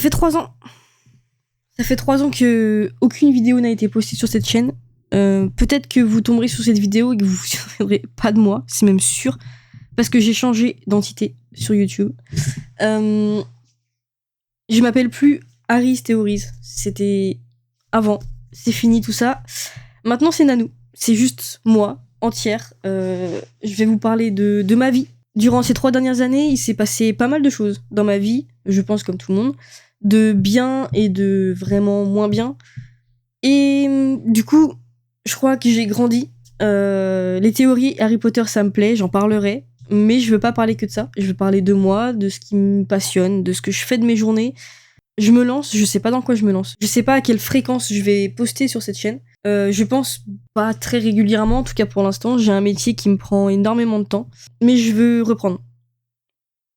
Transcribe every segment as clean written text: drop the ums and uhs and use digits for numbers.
Ça fait 3 ans. Ça fait 3 ans que aucune vidéo n'a été postée sur cette chaîne. Peut-être que vous tomberez sur cette vidéo et que vous vous souviendrez pas de moi, c'est même sûr, parce que j'ai changé d'entité sur YouTube. Je m'appelle plus Aris Theories, c'était avant, c'est fini tout ça. Maintenant c'est Nanou, c'est juste moi, entière. Je vais vous parler de ma vie. Durant ces 3 dernières années, il s'est passé pas mal de choses dans ma vie, je pense comme tout le monde, de bien et de vraiment moins bien. Et du coup, je crois que j'ai grandi. Les théories Harry Potter, ça me plaît, j'en parlerai. Mais je veux pas parler que de ça. Je veux parler de moi, de ce qui me passionne, de ce que je fais de mes journées. Je me lance, je sais pas dans quoi je me lance. Je sais pas à quelle fréquence je vais poster sur cette chaîne. Je pense pas très régulièrement, en tout cas pour l'instant. J'ai un métier qui me prend énormément de temps. Mais je veux reprendre.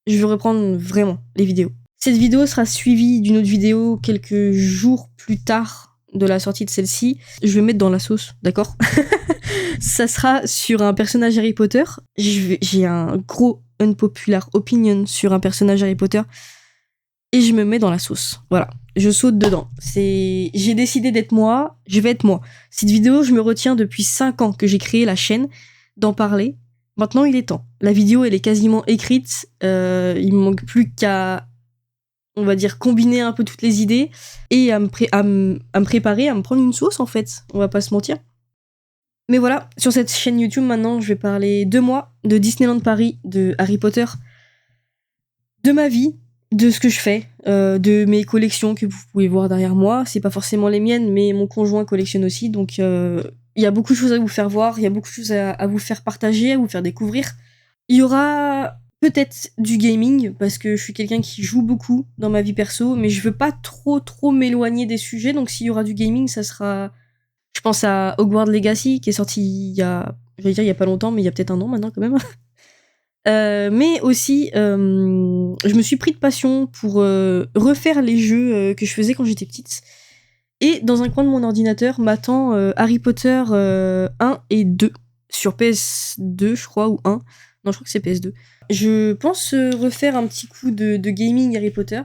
Je veux reprendre vraiment les vidéos. Cette vidéo sera suivie d'une autre vidéo quelques jours plus tard de la sortie de celle-ci. Je vais mettre dans la sauce, d'accord? Ça sera sur un personnage Harry Potter. J'ai un gros unpopular opinion sur un personnage Harry Potter. Et je me mets dans la sauce. Voilà. Je saute dedans. J'ai décidé d'être moi, je vais être moi. Cette vidéo, je me retiens depuis 5 ans que j'ai créé la chaîne, d'en parler. Maintenant, il est temps. La vidéo, elle est quasiment écrite. Il me manque plus qu'à, on va dire, combiner un peu toutes les idées et à me préparer, à me prendre une sauce, en fait. On va pas se mentir. Mais voilà, sur cette chaîne YouTube, maintenant, je vais parler de moi, de Disneyland Paris, de Harry Potter, de ma vie, de ce que je fais, de mes collections que vous pouvez voir derrière moi. C'est pas forcément les miennes, mais mon conjoint collectionne aussi, donc il y a beaucoup de choses à vous faire voir, il y a beaucoup de choses à vous faire partager, à vous faire découvrir. Il y aura peut-être du gaming, parce que je suis quelqu'un qui joue beaucoup dans ma vie perso, mais je veux pas trop m'éloigner des sujets, donc s'il y aura du gaming, ça sera... Je pense à Hogwarts Legacy, qui est sorti il y a pas longtemps, mais il y a peut-être 1 an maintenant quand même. Mais aussi, je me suis pris de passion pour refaire les jeux que je faisais quand j'étais petite. Et dans un coin de mon ordinateur m'attend Harry Potter 1 et 2 sur PS2, je crois, ou 1. Non, je crois que c'est PS2. Je pense refaire un petit coup de gaming Harry Potter,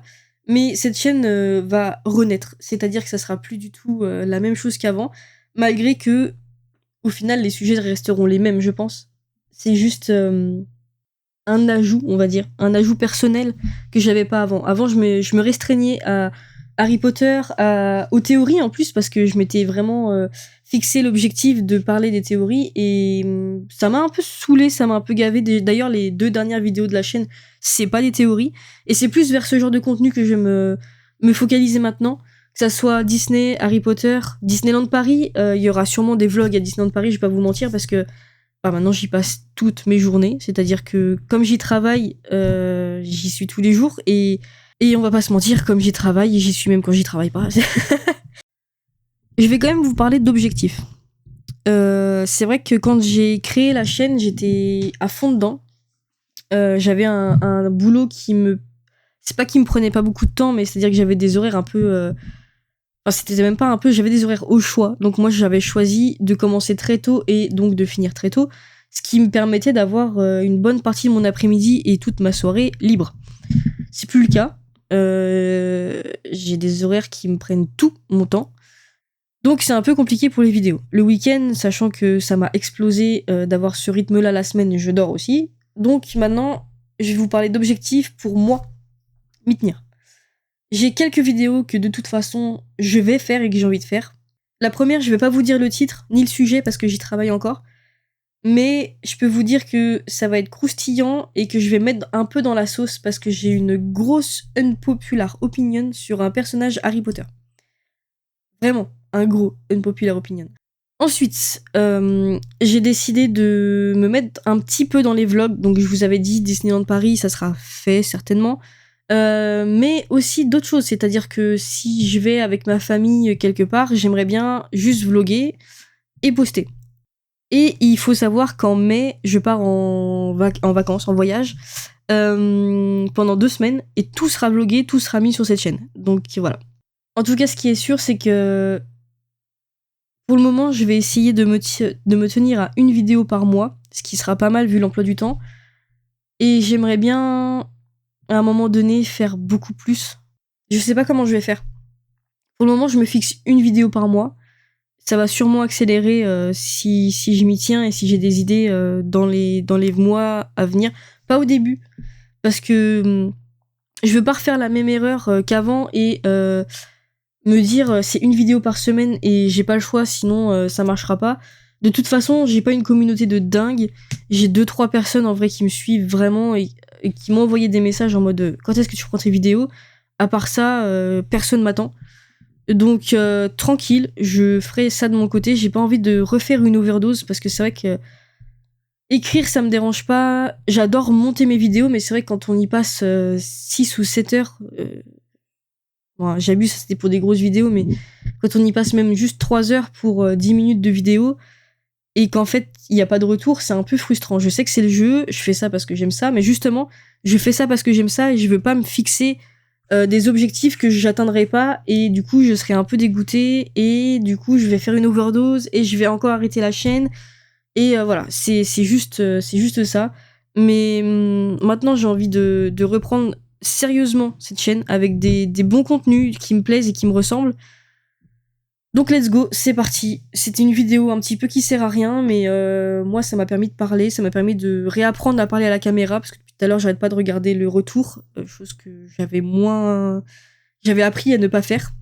mais cette chaîne va renaître. C'est-à-dire que ça sera plus du tout la même chose qu'avant, malgré que, au final, les sujets resteront les mêmes, je pense. C'est juste... un ajout, on va dire, un ajout personnel que j'avais pas avant. Avant, je me restreignais à Harry Potter, aux théories en plus, parce que je m'étais vraiment fixé l'objectif de parler des théories, et ça m'a un peu saoulé, ça m'a un peu gavé. D'ailleurs, les 2 dernières vidéos de la chaîne, c'est pas des théories, et c'est plus vers ce genre de contenu que je vais me focaliser maintenant, que ça soit Disney, Harry Potter, Disneyland Paris. Il y aura sûrement des vlogs à Disneyland Paris, je vais pas vous mentir, parce que maintenant j'y passe toutes mes journées, c'est-à-dire que comme j'y travaille, j'y suis tous les jours, et on va pas se mentir, comme j'y travaille, j'y suis même quand j'y travaille pas. Je vais quand même vous parler d'objectifs. C'est vrai que quand j'ai créé la chaîne, j'étais à fond dedans. J'avais un boulot c'est pas qui me prenait pas beaucoup de temps, mais c'est-à-dire que j'avais des horaires un peu... Enfin, c'était même pas un peu, j'avais des horaires au choix. Donc moi, j'avais choisi de commencer très tôt et donc de finir très tôt, ce qui me permettait d'avoir une bonne partie de mon après-midi et toute ma soirée libre. C'est plus le cas. J'ai des horaires qui me prennent tout mon temps. Donc c'est un peu compliqué pour les vidéos. Le week-end, sachant que ça m'a explosé d'avoir ce rythme-là la semaine, je dors aussi. Donc maintenant, je vais vous parler d'objectifs pour moi, m'y tenir. J'ai quelques vidéos que de toute façon je vais faire et que j'ai envie de faire. La première, je vais pas vous dire le titre ni le sujet parce que j'y travaille encore, mais je peux vous dire que ça va être croustillant et que je vais mettre un peu dans la sauce parce que j'ai une grosse unpopular opinion sur un personnage Harry Potter. Vraiment, un gros unpopular opinion. Ensuite, j'ai décidé de me mettre un petit peu dans les vlogs, donc je vous avais dit Disneyland Paris, ça sera fait certainement. Mais aussi d'autres choses, c'est-à-dire que si je vais avec ma famille quelque part, j'aimerais bien juste vlogger et poster. Et il faut savoir qu'en mai, je pars en vacances, en voyage, pendant 2 semaines, et tout sera vlogué, tout sera mis sur cette chaîne. Donc voilà. En tout cas, ce qui est sûr, c'est que pour le moment, je vais essayer de me tenir à une vidéo par mois, ce qui sera pas mal vu l'emploi du temps. Et j'aimerais bien à un moment donné faire beaucoup plus. Je sais pas comment je vais faire. Pour le moment, je me fixe une vidéo par mois. Ça va sûrement accélérer si je m'y tiens et si j'ai des idées dans les mois à venir. Pas au début, parce que je veux pas refaire la même erreur qu'avant et me dire c'est une vidéo par semaine et j'ai pas le choix, sinon ça marchera pas. De toute façon, j'ai pas une communauté de dingue. J'ai 2-3 personnes en vrai qui me suivent vraiment et qui m'ont envoyé des messages en mode quand est-ce que tu prends tes vidéos. À part ça, personne m'attend. Donc tranquille, je ferai ça de mon côté. J'ai pas envie de refaire une overdose parce que c'est vrai que écrire ça me dérange pas. J'adore monter mes vidéos, mais c'est vrai que quand on y passe 6 ou 7 heures, bon, j'abuse, ça c'était pour des grosses vidéos, mais quand on y passe même juste 3 heures pour 10 minutes de vidéo et qu'en fait il n'y a pas de retour, c'est un peu frustrant. Je sais que c'est le jeu, je fais ça parce que j'aime ça, mais justement, je fais ça parce que j'aime ça et je veux pas me fixer des objectifs que j'atteindrai pas et du coup je serai un peu dégoûtée et du coup je vais faire une overdose et je vais encore arrêter la chaîne et voilà, c'est juste ça. Mais maintenant j'ai envie de reprendre sérieusement cette chaîne avec des bons contenus qui me plaisent et qui me ressemblent. Donc let's go, c'est parti. C'était une vidéo un petit peu qui sert à rien, mais moi ça m'a permis de parler, ça m'a permis de réapprendre à parler à la caméra, parce que depuis tout à l'heure j'arrête pas de regarder le retour, chose que j'avais appris à ne pas faire.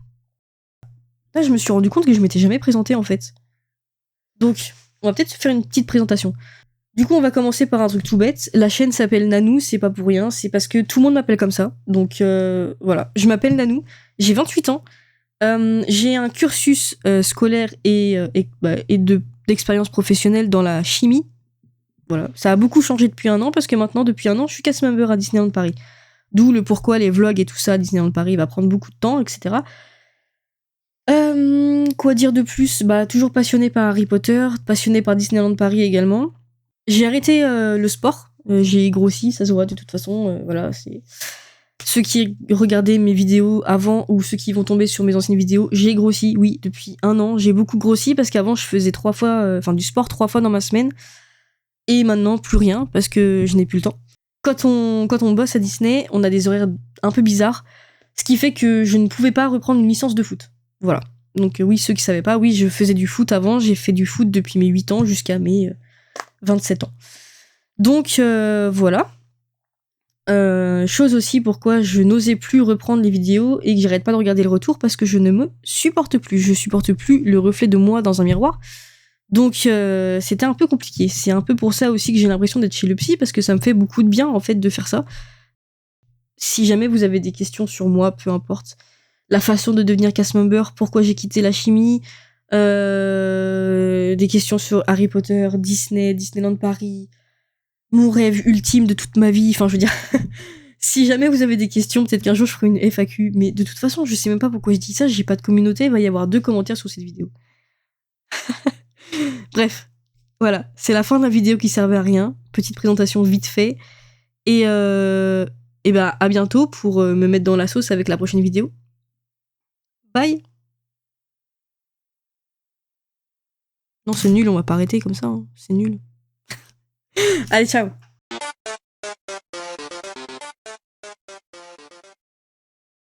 Là je me suis rendu compte que je m'étais jamais présentée en fait. Donc on va peut-être se faire une petite présentation. Du coup on va commencer par un truc tout bête. La chaîne s'appelle Nanou, c'est pas pour rien, c'est parce que tout le monde m'appelle comme ça. Donc voilà, je m'appelle Nanou, j'ai 28 ans. J'ai un cursus scolaire et d'expérience professionnelle dans la chimie. Voilà, ça a beaucoup changé depuis un an parce que maintenant, depuis un an, je suis cast member à Disneyland Paris. D'où le pourquoi les vlogs et tout ça à Disneyland Paris va prendre beaucoup de temps, etc. Quoi dire de plus? Bah, toujours passionné par Harry Potter, passionné par Disneyland Paris également. J'ai arrêté le sport, j'ai grossi, ça se voit de toute façon, voilà, c'est... Ceux qui regardaient mes vidéos avant ou ceux qui vont tomber sur mes anciennes vidéos, j'ai grossi, oui, depuis un an, j'ai beaucoup grossi parce qu'avant je faisais 3 fois, du sport 3 fois dans ma semaine et maintenant plus rien parce que je n'ai plus le temps. Quand on bosse à Disney, on a des horaires un peu bizarres, ce qui fait que je ne pouvais pas reprendre une licence de foot. Voilà. Donc oui, ceux qui savaient pas, oui, je faisais du foot avant, j'ai fait du foot depuis mes 8 ans jusqu'à mes 27 ans. Donc voilà. Chose aussi pourquoi je n'osais plus reprendre les vidéos et que j'arrête pas de regarder le retour parce que je ne me supporte plus. Je supporte plus le reflet de moi dans un miroir. Donc c'était un peu compliqué. C'est un peu pour ça aussi que j'ai l'impression d'être chez le psy parce que ça me fait beaucoup de bien en fait de faire ça. Si jamais vous avez des questions sur moi, peu importe, la façon de devenir cast member, pourquoi j'ai quitté la chimie, des questions sur Harry Potter, Disney, Disneyland Paris, mon rêve ultime de toute ma vie, enfin je veux dire, si jamais vous avez des questions, peut-être qu'un jour je ferai une FAQ, mais de toute façon je sais même pas pourquoi je dis ça, j'ai pas de communauté, il va y avoir 2 commentaires sous cette vidéo. Bref, voilà, c'est la fin de la vidéo qui servait à rien, petite présentation vite fait, et bah à bientôt pour me mettre dans la sauce avec la prochaine vidéo. Bye. Non c'est nul, on va pas arrêter comme ça, hein. C'est nul. Allez ciao.